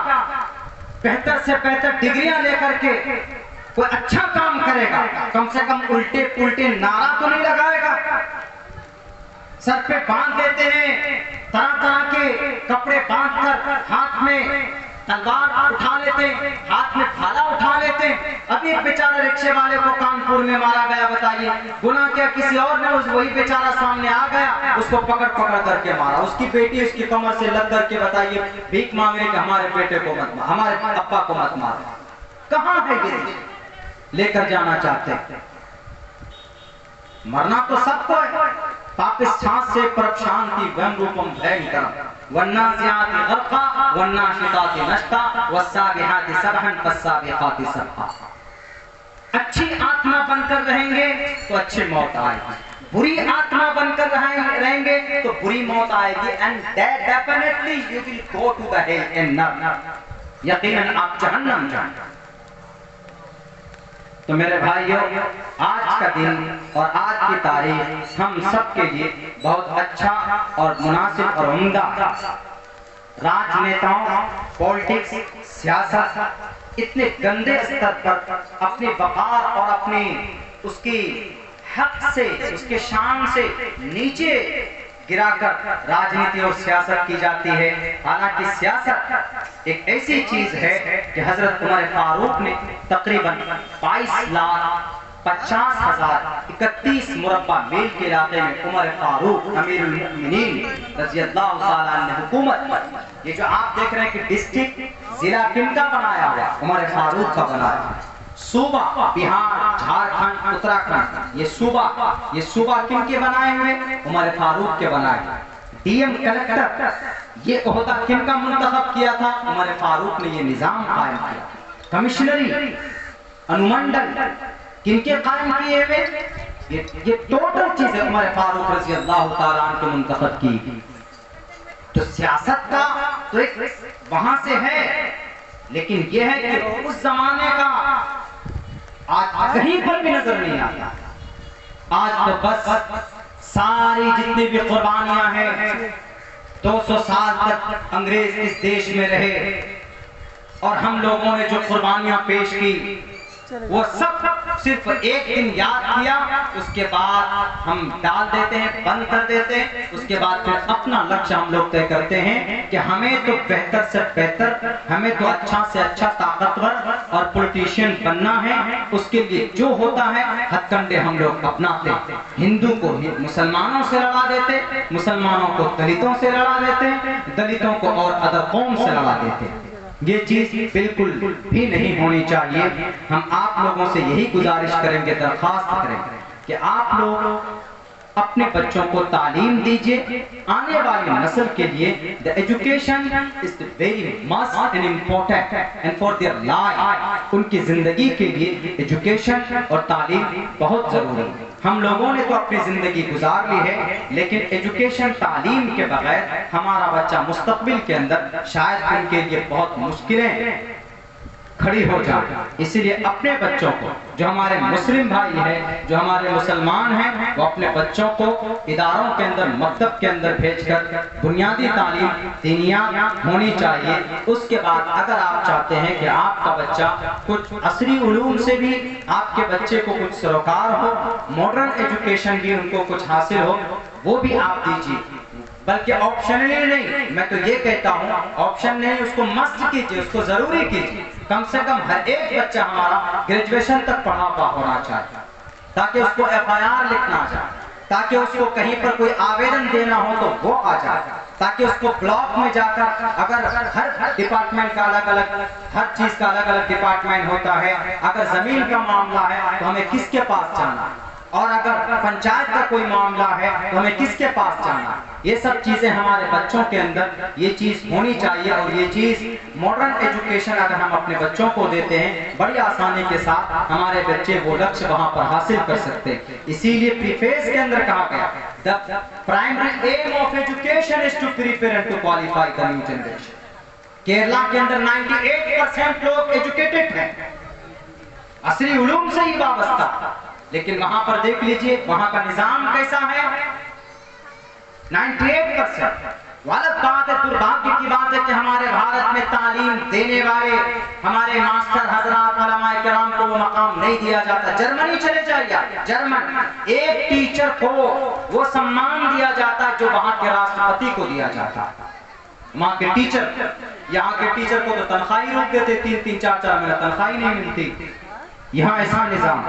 बेहतर से बेहतर डिग्रियां लेकर के कोई अच्छा काम करेगा, कम से कम उल्टे पुल्टे नारा तो नहीं लगाएगा। सर पे बांध देते हैं, तरह तरह के कपड़े बांधकर हाथ में तलवार उठा लेते, हाथ में भाला उठा लेते। अभी एक बेचारा रिक्शे वाले को कानपुर में मारा गया, बताइए गुनाह क्या? किसी और ने, वही बेचारा सामने आ गया, उसको पकड़ पकड़ करके मारा, उसकी बेटी उसकी कमर से लग करके, बताइए भीख मांग रही कि हमारे बेटे को मत मार, हमारे अप्पा को मत मार। कहां है ये देश? लेकर जाना चाहते, मरना तो सबको है, पाकिस्तान से परम शांति वम रूपम भयंकर वन्नाज़ियाति गरक़ा वन्नाशिताति नश्ता वस्साबिहाति सबहन फस्साबिक़ाति सबहा। अच्छी आत्मा बनकर रहेंगे तो अच्छी मौत आएगी, बुरी आत्मा बनकर रहेंगे तो बुरी मौत आएगी। And definitely you will go to the hell and नर, यकीनन आप जहन्नम जाएंगे। तो मेरे भाइयों, आज का दिन और आज की तारीख हम सब के लिए बहुत अच्छा और मुनासिब और उम्दा। राजनेताओं, पॉलिटिक्स, सियासत इतने गंदे स्तर पर अपने वक़ार और अपनी उसकी हक से, उसके शान से नीचे गिराकर राजनीति और सियासत की जाती है। हालांकि सियासत एक ऐसी चीज है कि हजरत उमर फारूक ने तकरीबन 22,50,31 मुरब्बा मील के इलाके में उमर फारूक अमीरुल मोमिनीन रज़ियल्लाहु ताला अन्हु हुकूमत, ये जो आप देख रहे हैं कि डिस्ट्रिक्ट जिला किनका बनाया हुआ, उमर फारूक का बनाया। सूबा बिहार, झारखंड, उत्तराखंड, ये सूबा किनके बनाए हुए, उमर फारूक के बनाए। डीएम कलेक्टर ये ओहदा किनका मुंतखब किया था, उमर फारूक ने ये निजाम कायम किया। कमिश्नरी, अनुमंडल किनके कायम किए हुए, ये टोटल चीजें उमर फारूक रज़ियल्लाहु ताला अन्हु के मुंतखब की। तो सियासत का तो एक वहां से है, लेकिन यह है कि उस जमाने का आज कहीं पर भी नजर नहीं आता। आज तो बस सारी जितनी भी कुर्बानियां हैं, 200 साल तक अंग्रेज इस देश में रहे और हम लोगों ने जो कुर्बानियां पेश की वो सब सिर्फ एक दिन याद किया, उसके बाद हम डाल देते हैं, बंद कर देते हैं। उसके बाद फिर अपना लक्ष्य हम लोग तय करते हैं कि हमें तो बेहतर से बेहतर, हमें तो अच्छा से अच्छा ताकतवर और पॉलिटिशियन बनना है। उसके लिए जो होता है हथकंडे हम लोग अपनाते। हिंदू को मुसलमानों से लड़ा देते, मुसलमानों को दलितों से लड़ा देते, दलितों को और अदर कौम से लड़ा देते। ये चीज बिल्कुल भी नहीं होनी चाहिए। हम आप लोगों से यही गुजारिश करेंगे, दरख्वास्त करेंगे कि आप लोग अपने बच्चों को तालीम दीजिए। आने वाली नस्ल के लिए the education is very must and important and for their life, उनकी जिंदगी के लिए एजुकेशन और तालीम बहुत जरूरी है। हम लोगों ने तो अपनी जिंदगी गुजार ली है, लेकिन एजुकेशन तालीम के बगैर हमारा बच्चा मुस्तकबिल के अंदर शायद उनके लिए बहुत मुश्किलें खड़ी हो जाए। इसीलिए अपने बच्चों को, जो हमारे मुस्लिम भाई हैं, जो हमारे मुसलमान हैं, वो अपने बच्चों को इदारों के अंदर, मकतब के अंदर भेजकर बुनियादी तालीम दीनियात होनी चाहिए। उसके बाद अगर आप चाहते हैं कि आपका बच्चा कुछ असरी उलूम से भी आपके बच्चे को कुछ सरोकार हो, मॉडर्न एजुकेशन भी उनको कुछ हासिल हो, वो भी आप दीजिए। बल्कि ऑप्शनली नहीं, मैं तो ये कहता हूँ ऑप्शन नहीं, उसको मस्ट कीजिए, उसको जरूरी कीजिए। कम से कम हर एक बच्चा हमारा ग्रेजुएशन तक पढ़ा हुआ होना चाहिए, ताकि उसको FIR लिखना आ जाए, ताकि उसको कहीं पर कोई आवेदन देना हो तो वो आ जाए, ताकि उसको ब्लॉक में जाकर, अगर हर डिपार्टमेंट का अलग अलग, हर चीज का अलग अलग डिपार्टमेंट होता है, अगर जमीन का मामला है तो हमें किसके पास जाना है, और अगर पंचायत का कोई मामला है तो हमें किसके पास जाना। ये सब चीजें हमारे बच्चों के अंदर ये चीज होनी चाहिए। और ये चीज मॉडर्न एजुकेशन अगर हम अपने बच्चों को देते हैं, बड़ी आसानी के साथ हमारे बच्चे वो लक्ष्य वहां पर हासिल कर सकते हैं। इसीलिए प्रीफेस के अंदर कहा गया, the primary aim of education is to prepare and to qualify the new generation. Kerala के अंदर 98% लोग एजुकेटेड हैं, असली उलूम से ही वाबस्ता, लेकिन वहां पर देख लीजिए वहां का निजाम कैसा है। 98% गलत बात है, दुर्भाग्य की बात है कि हमारे भारत में तालीम देने वाले हमारे मास्टर हजरात उलमाए किराम को वो मकाम नहीं दिया जाता। जर्मनी चले जाइए, जर्मन एक टीचर को वो सम्मान दिया जाता है जो वहां के राष्ट्रपति को दिया जाता है। वहां के टीचर, यहाँ के टीचर को तो तनख्वाही रोक देते, 3-3, 4-4 महीना तनख्वाही नहीं मिलती। यहाँ ऐसा निजाम।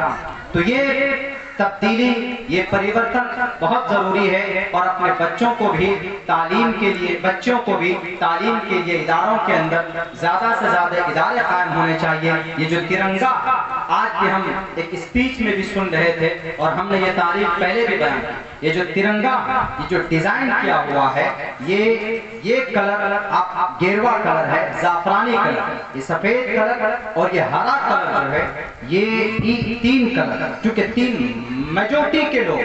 तो ये तब्दीली, ये परिवर्तन बहुत जरूरी है। और अपने बच्चों को भी तालीम के लिए, बच्चों को भी तालीम के लिए इदारों के अंदर ज़्यादा से ज़्यादा इदारे कायम होने चाहिए। ये जो तिरंगा आज भी हम एक स्पीच में भी सुन रहे थे और हमने ये तारीफ पहले भी बयान की, ये जो तिरंगा, ये जो डिजाइन किया हुआ है, ये कलर आप गेरुआ कलर है, जाफरानी कलर, ये सफेद कलर और ये हरा कलर जो है, ये तीन कलर, क्योंकि तीन मेजॉरिटी के लोग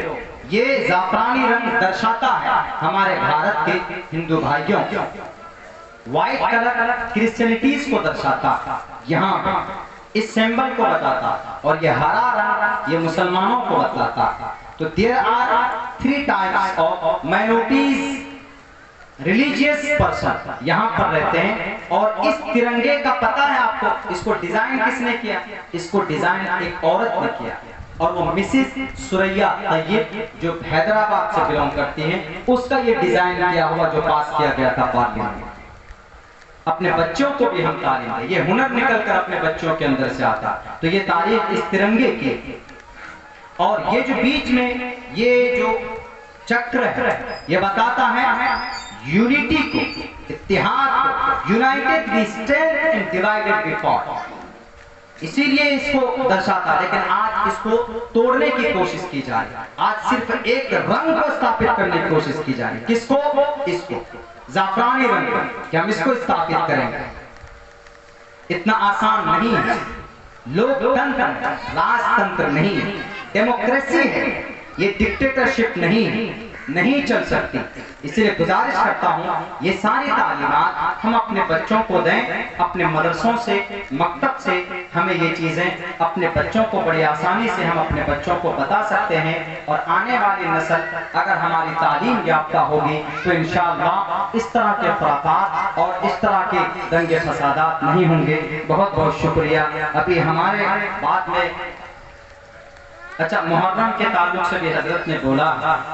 ये जाफरानी रंग दर्शाता है हमारे भारत के हिंदू भाइयों। व्हाइट कलर क्रिश्चियनिटीज को दर्शाता, यहाँ इस सिंबल को बताता, और ये हरा रंग ये मुसलमानों को बताता। तो there are 3 types of minorities religious person यहाँ पर रहते हैं। और इस तिरंगे का पता है आपको, इसको डिजाइन किसने किया? इसको डिजाइन एक औरत ने किया, और वो मिसेस सुरैया तैयब जो हैदराबाद से बिलोंग करती हैं, उसका ये डिजाइन किया हुआ जो पास किया गया था पार्लियामेंट में। अपने बच्चों को भी हम तालीम दें, ये हुनर निकल कर अपने बच्चों के अंदर से आता। तो ये तारीफ इस तिरंगे की। और ये जो बीच में ये जो चक्र है, ये बताता है यूनिटी को, इत्तेहाद को, united we stand and divided we fall, इसीलिए इसको दर्शाता है। लेकिन आज इसको तोड़ने की कोशिश की जा रही है। आज सिर्फ एक रंग को स्थापित करने की कोशिश की जा रही है। किसको? इसको, जाफरानी रंग, कि हम इसको स्थापित करेंगे। इतना आसान नहीं है। लोकतंत्र, राजतंत्र नहीं है, डेमोक्रेसी है, ये डिक्टेटरशिप नहीं चल सकती। इसलिए गुजारिश करता हूँ ये सारी तालीमात हम अपने बच्चों को दें, अपने मदरसों से, मकतब से हमें ये चीज़ें अपने बच्चों को बड़ी आसानी से हम अपने बच्चों को बता सकते हैं। और आने वाली नस्ल अगर हमारी तालीम याफ्ता होगी तो इंशाअल्लाह इस तरह के खुराफात और इस तरह के दंगे फसादात नहीं होंगे। बहुत बहुत शुक्रिया। अभी हमारे बाद में अच्छा मुहर्रम के ताल्लुक से भी हजरत ने बोला,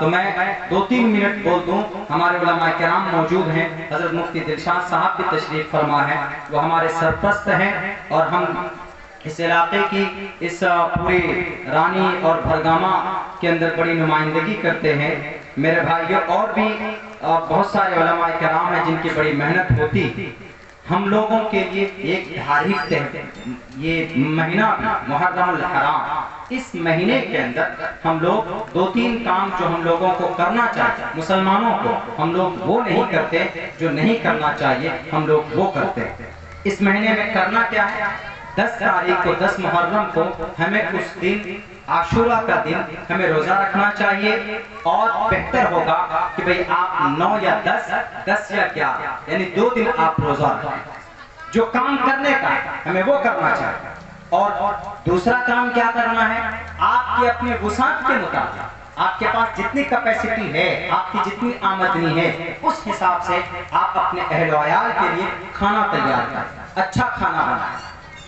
तो मैं 2-3 मिनट बोल दूं। हमारे उलमा किराम मौजूद हैं, हजरत मुफ्ती दिलशाद साहब भी तशरीफ फरमा है, वो हमारे सरपरस्त हैं और हम इस इलाके की इस पूरी रानी और भरगामा के अंदर बड़ी नुमाइंदगी करते हैं। मेरे भाइयों और भी बहुत सारे उलमा किराम हैं जिनकी बड़ी मेहनत होती। हम लोगों के लिए एक धार्मिक ये महीना मुहर्रमुल हराम, इस महीने के अंदर हम लोग 2-3 काम जो हम लोगों को करना चाहिए, मुसलमानों को, हम लोग वो नहीं करते, जो नहीं करना चाहिए हम लोग वो करते। इस महीने में करना क्या है? 10 तारीख को, 10 मुहर्रम को हमें उस दिन आशूरा का दिन हमें रोजा रखना चाहिए। और बेहतर होगा कि भाई आप 9 या 10 या 11 यानी 2 दिन आप रोजा रखें। जो काम करने का हमें वो करना चाहिए। और दूसरा काम क्या करना है? आपके अपने वुसात के मुताबिक, आपके पास जितनी कैपेसिटी है, आपकी जितनी आमदनी है, उस हिसाब से आप अपने अहल वयाल के लिए खाना तैयार करें, अच्छा खाना बनाएं।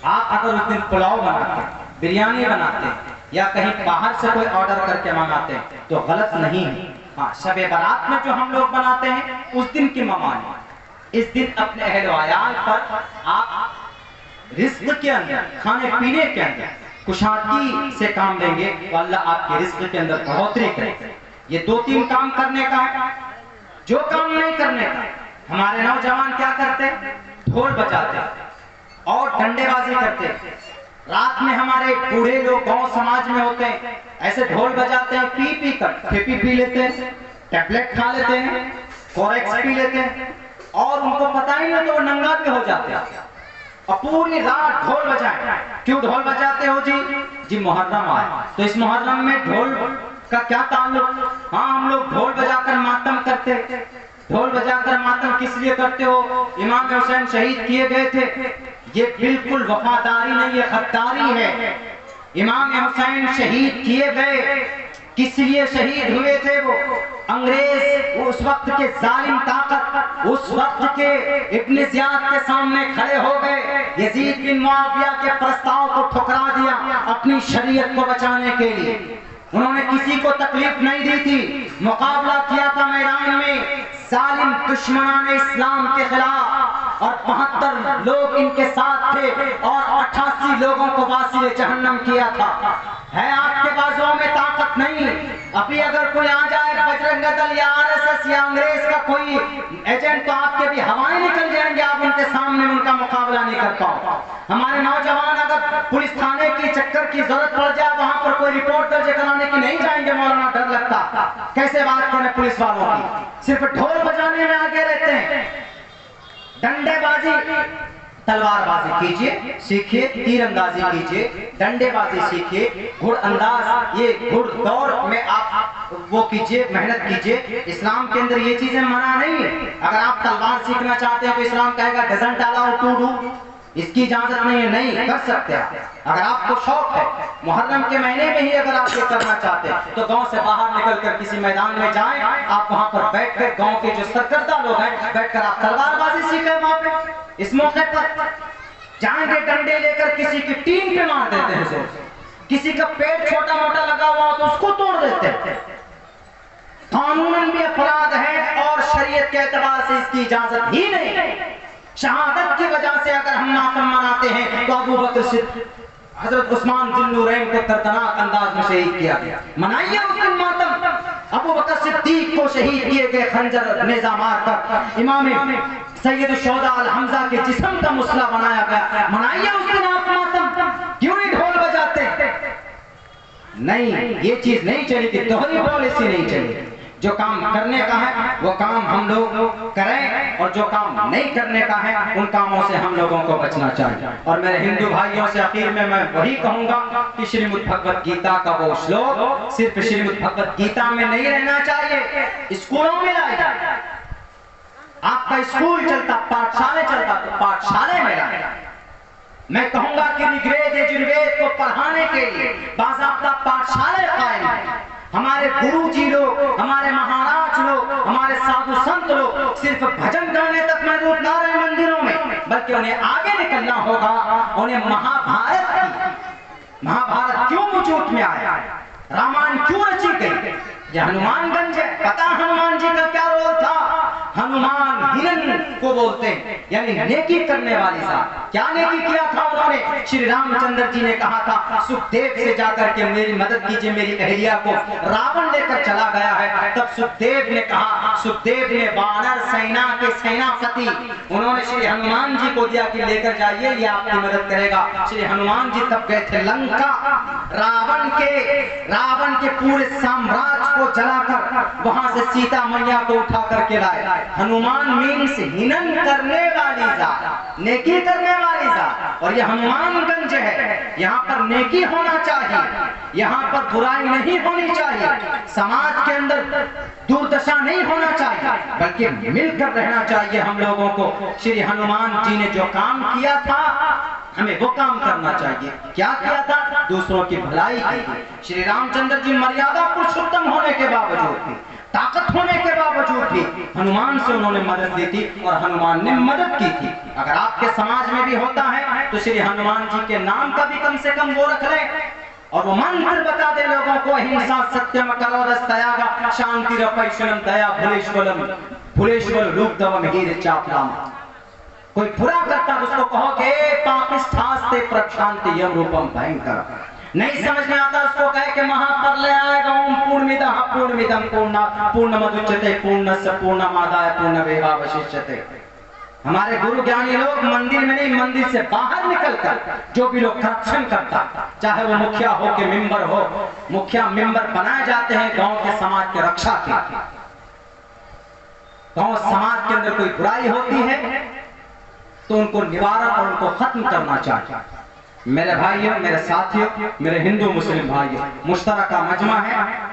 आप अगर उस दिन पुलाव बनाते हैं, बिरयानी बनाते हैं या कहीं बाहर से कोई ऑर्डर करके मंगाते हैं तो गलत नहीं है। हाँ, शब बारात में जो हम लोग बनाते हैं उस दिन की ममानी, इस दिन अपने अहल वयाल पर आप रिस्क के अंदर, खाने पीने के अंदर कुशादगी से काम लेंगे तो अल्लाह आपके रिस्क के अंदर बढ़ोतरी करे। ये 2-3 काम करने का है। जो काम नहीं करने का, हमारे नौजवान क्या करते? ढोल बजाते और डंडेबाजी करते। रात में हमारे बूढ़े लोग गांव समाज में होते हैं, ऐसे ढोल बजाते हैं, पी कर फेपी पी लेते हैं, टैबलेट खा लेते हैं, कोरेक्स पी लेते हैं और उनको पता ही नहीं तो वो नंगा पे हो जाते हैं और पूरी रात ढोल बजाएं। क्यों ढोल बजाते हो जी? मुहर्रम आए तो इस मुहर्रम में ढोल का क्या ताल्लुक? हाँ, हम लोग ढोल बजाकर मातम करते। ढोल बजाकर मातम किस लिए करते हो? इमाम हुसैन शहीद किए गए थे। ये बिल्कुल वफादारी नहीं है, गद्दारी है। इमाम हुसैन शहीद किए गए, किस लिए शहीद हुए थे? वो अंग्रेज, उस वक्त के जालिम ताकत, उस वक्त के इब्न ज़ियाद के सामने खड़े हो गए, यजीद बिन मुआविया के प्रस्ताव को ठुकरा दिया अपनी शरीयत को बचाने के लिए। उन्होंने किसी को तकलीफ नहीं दी थी, मुकाबला किया था मैदान में जालिम दुश्मनान इस्लाम के खिलाफ और 72 लोग इनके साथ थे और 88 लोगों को वासिले जहन्नम किया था। है आपके बाजुओं में ताकत नहीं। अभी अगर कोई आ जाए बजरंग दल या आरएसएस या अंग्रेज का कोई एजेंट, तो आपके भी हवाएं निकल जाएंगे, आप उनके सामने उनका मुकाबला नहीं कर पाओ। हमारे नौजवान अगर पुलिस थाने की चक्कर की जरूरत पड़ जाए, वहां पर कोई रिपोर्ट दर्ज कराने की नहीं जाएंगे, मौलाना डर लगता। कैसे बात करें पुलिस वालों की, सिर्फ ढोल बजाने में आगे रहते हैं। डंडेबाजी तलवारबाजी कीजिए, सीखिए, तीरंदाजी कीजिए, डंडेबाजी सीखिए, घुड़अंदाज ये घुड़दौड़ में आप वो कीजिए, मेहनत कीजिए। इस्लाम के अंदर ये चीजें मना नहीं है। अगर आप तलवार सीखना चाहते हैं तो इस्लाम कहेगा डजंट अलाउ टू डू, इसकी इजाजत नहीं है, नहीं कर सकते आप। अगर आपको शौक है, मुहर्रम के महीने में ही अगर आप ये करना चाहते हैं तो गांव से बाहर निकलकर किसी मैदान में जाएं, आप वहां पर बैठकर गांव के जो सरकर्दा लोग हैं बैठकर आप तलवारबाजी सीखें। वहां पे इस मौके पर जाएंगे, डंडे लेकर किसी की टीन पे मार देते हैं जोर से, किसी का पेट छोटा मोटा लगा हुआ तो उसको तोड़ देते हैं। कानूनन भी अपराध है और शरीयत के एतबार से इसकी इजाजत ही नहीं। शहादत की वजह से अगर हम मातम मनाते हैं तो अबू बकर सिद्दीक, हजरत उस्मान जिन्नूरैन को दर्दनाक अंदाज में शहीद किया गया। मनाइए उस दिन मातम। अबू बकर सिद्दीक को शहीद किए गए खंजर नेजा मारकर इमाम सैयद शोहदा अल हमजा के जिस्म का मुसला बनाया गया। मनाइए उस दिन आप मातम। क्यों नहीं ढोल बजाते? नहीं, ये चीज नहीं चलेगी, दोहरी पॉलिसी नहीं चलेगी। जो काम करने का है वो काम हम लोग करें और जो काम नहीं करने का है उन कामों से हम लोगों को बचना चाहिए। और मेरे हिंदू भाइयों से आखिर में मैं वही कहूंगा कि श्रीमद् भगवत गीता का वो श्लोक सिर्फ श्रीमद् भगवत गीता में नहीं रहना चाहिए, स्कूलों में लाया जाए। आपका स्कूल चलता, पाठशाला चलता तो पाठशाला में लाया। मैं कहूंगा कि ऋग्वेद यजुर्वेद को पढ़ाने के लिए बाज़ाब्ता पाठशाला कायम है। हमारे गुरु जी लोग, हमारे महाराज लोग, हमारे साधु संत लोग सिर्फ भजन गाने तक महदूद ना रहे मंदिरों में, बल्कि उन्हें आगे निकलना होगा। उन्हें महाभारत क्यों वजूद में आया, रामायण क्यों रची गई, ये हनुमानगंज है। पता हनुमान जी का क्या रोल था? हनुमान हिरन को बोलते हैं, यानी नेकी करने वाली साहब। क्या नेकी किया था उन्होंने? श्री रामचंद्र जी ने कहा था सुखदेव से जाकर के मेरी मदद कीजिए, मेरी अहलिया को रावण लेकर चला गया है। तब सुखदेव ने कहा, सुखदेव ने वानर सेना के सेनापति उन्होंने श्री हनुमान जी को दिया कि लेकर जाइए, ये आपकी मदद करेगा। श्री हनुमान जी तब गए थे लंका, रावण के पूरे साम्राज्य को जलाकर वहां से सीता मैया को उठा करके लाए। हनुमान मीन्स हिनन करने वाली जात, नेकी करने वाली जात। और ये हनुमानगंज है, यहाँ पर नेकी होना चाहिए, यहाँ पर बुराई नहीं होनी चाहिए, समाज के अंदर दुर्दशा नहीं होना चाहिए, बल्कि मिलकर रहना चाहिए हम लोगों को। श्री हनुमान जी ने जो काम किया था हमें वो काम करना चाहिए। क्या किया था? दूसरों की भलाई की। श्री रामचंद्र जी मर्यादा पुरुषोत्तम होने के बावजूद भी, ताकत होने के बावजूद भी हनुमान से उन्होंने मदद दी थी और हनुमान ने मदद की थी। अगर आपके समाज में भी होता है तो श्री हनुमान जी के नाम का भी कम से कम वो रख लें और वो मंत्र बता दे लोगों को, हिंसा सत्यम करोरस्तयागा शांति रपैशनम दया भुलेश्वर रूप दवम हीर चापलाम। कोई बुरा करता तो उसको कहो कि पाकिस्तास्ते प्रशांति यम रूपम भयंकर। नहीं समझ में आता उसको कहे कि महाप्रलय आएगा, ओम पूर्णमिदः पूर्णमिदं पूर्णमदुच्यते पूर्णस्य पूर्णमादाय पूर्णमेवावशिष्यते। हमारे गुरु ज्ञानी लोग मंदिर में नहीं, मंदिर से बाहर निकलकर जो भी लोग करप्शन करता, चाहे वो मुखिया हो के मेंबर हो, मुखिया मेंबर बनाए जाते हैं गांव के समाज के रक्षा के। गांव समाज के अंदर कोई बुराई होती है तो उनको निवारण और उनको खत्म करना चाहिए। मेरे भाइयों, मेरे साथियों, मेरे हिंदू मुस्लिम भाइयों, मुश्तरका मजमा है।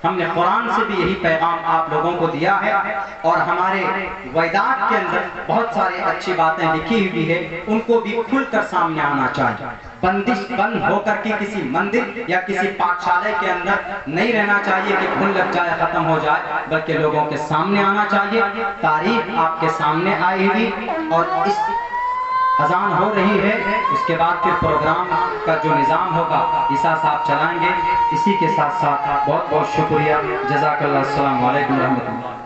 हमने कुरान से भी यही पैगाम आप लोगों को दिया है और हमारे वेदात के अंदर बहुत सारी अच्छी बातें लिखी हुई है, उनको भी खुलकर सामने आना चाहिए। बंदिश बंद होकर के किसी मंदिर या किसी पाठशाला के अंदर नहीं रहना चाहिए कि खून लग जाए, खत्म हो जाए, बल्कि लोगों के सामने आना चाहिए। तारीख आपके सामने आई हुई और इस अजान हो रही है, उसके बाद फिर प्रोग्राम का जो निज़ाम होगा ईसा साहब चलाएंगे। इसी के साथ साथ बहुत बहुत शुक्रिया। जज़ाकल्लाह। अस्सलाम वालेकुम रहमतुल्लाह।